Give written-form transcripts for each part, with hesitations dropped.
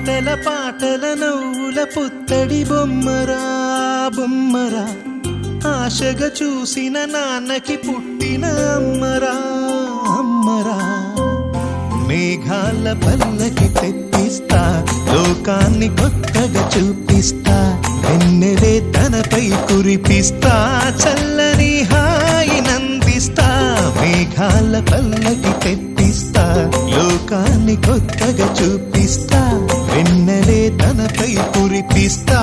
ఆటల పాటల నవ్వుల పుత్తడి బొమ్మరా బొమ్మరా, ఆశగా చూసిన నాన్నకి పుట్టిన అమ్మరా అమ్మరా. మేఘాల పల్లకి తెప్పిస్తా, లోకాన్ని కొత్తగా చూపిస్తా, వెన్నెలే తనపై కురిపిస్తా, చల్లని హాయి నందిస్తా. మేఘాల పల్లకి తెప్పిస్తా, లోకాన్ని కొత్తగా చూపిస్తా, వెన్నెలే తనపై కురిపిస్తా,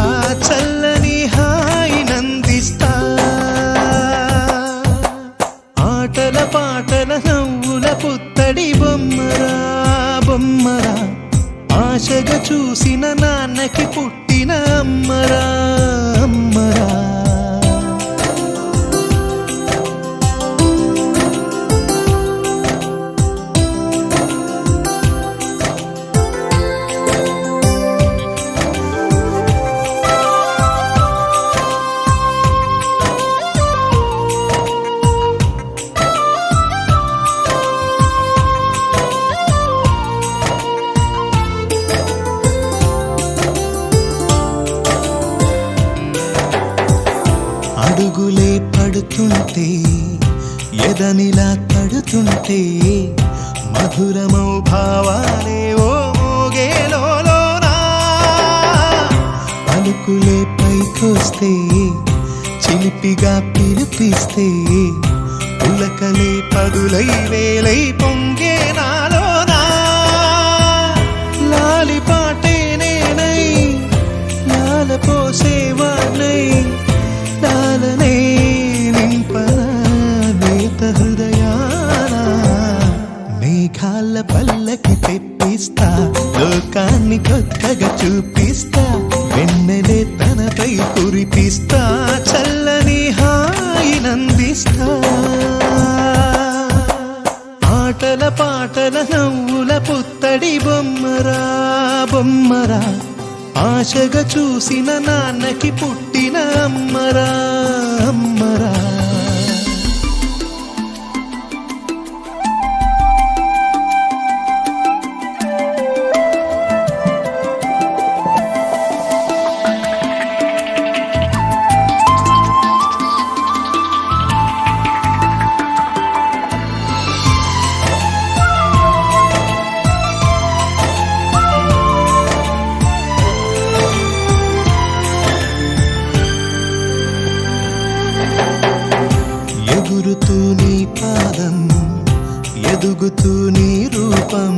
చల్లని హాయి నందిస్తా. ఆటల పాటల నవ్వుల పుత్తడి బొమ్మరా బొమ్మరా, ఆశగా చూసిన నాన్నకి పుట్టిన అమ్మరా అమ్మరా. అడుగులే పడుతుంటే, ఎదనిలా తడుతుంటే, మధురమౌ భావాలే ఓ మోగేలోనా. పలుకులే పైకొస్తే, చిలిపిగా పిలిపిస్తే, పులకలే పదులై వేలై పొంగే నాలోనా. లాలిపాటే నేనై లాల పోసేవాణ్ణై, లాలనే నింపనా నేత హృదయాన. మేఘాల పల్లకి తెప్పిస్తా, లోకాన్ని కొత్తగా చూపిస్తా, వెన్నెలే తనపై కురిపిస్తా, చల్లని హాయి నందిస్తా. ఆటల పాటల నవ్వుల పుత్తడి బొమ్మరా బొమ్మరా, ఆశగా చూసిన నాన్నకి పుట్టిన అమ్మరా అమ్మరా. ఎగురుతూ నీ పాదం, ఎదుగుతూ నీ రూపం,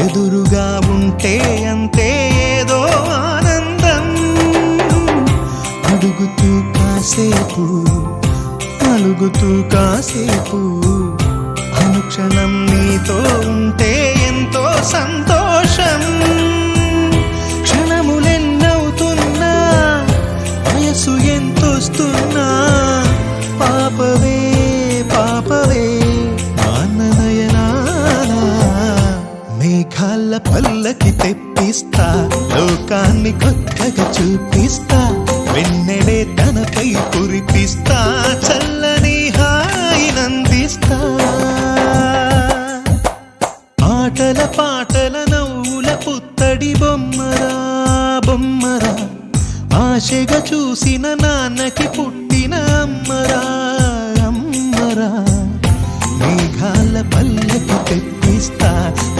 ఎదురుగా ఉంటే అంతే ఏదో ఆనందం. అడుగుతూ కాసేపు, అలుగుతూ కాసేపు, అనుక్షణం నీతో ఉంటే ఎంతో సంతోషం. క్షణములెన్నవుతున్నా, వయసు ఎంతొస్తున్నా, పాపవే పాపవే మాననయనానా. మేఘాల పల్లకి తెప్పిస్తా, లోకాన్ని కొత్తగా చూపిస్తా, వెన్నెలే తనపై కురిపిస్తా, చల్లని హాయి నందిస్తా. ఆటల పాటల నవ్వుల పుత్తడి బొమ్మరా బొమ్మరా, ఆశగా చూసిన నాన్నకి పుట్టిన అమ్మరా అమ్మరా. మేఘాల పల్లకి తెప్పిస్తా,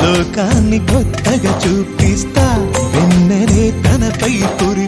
లోకాన్ని కొత్తగా చూపిస్తా, వెన్నెలే తనపై కురి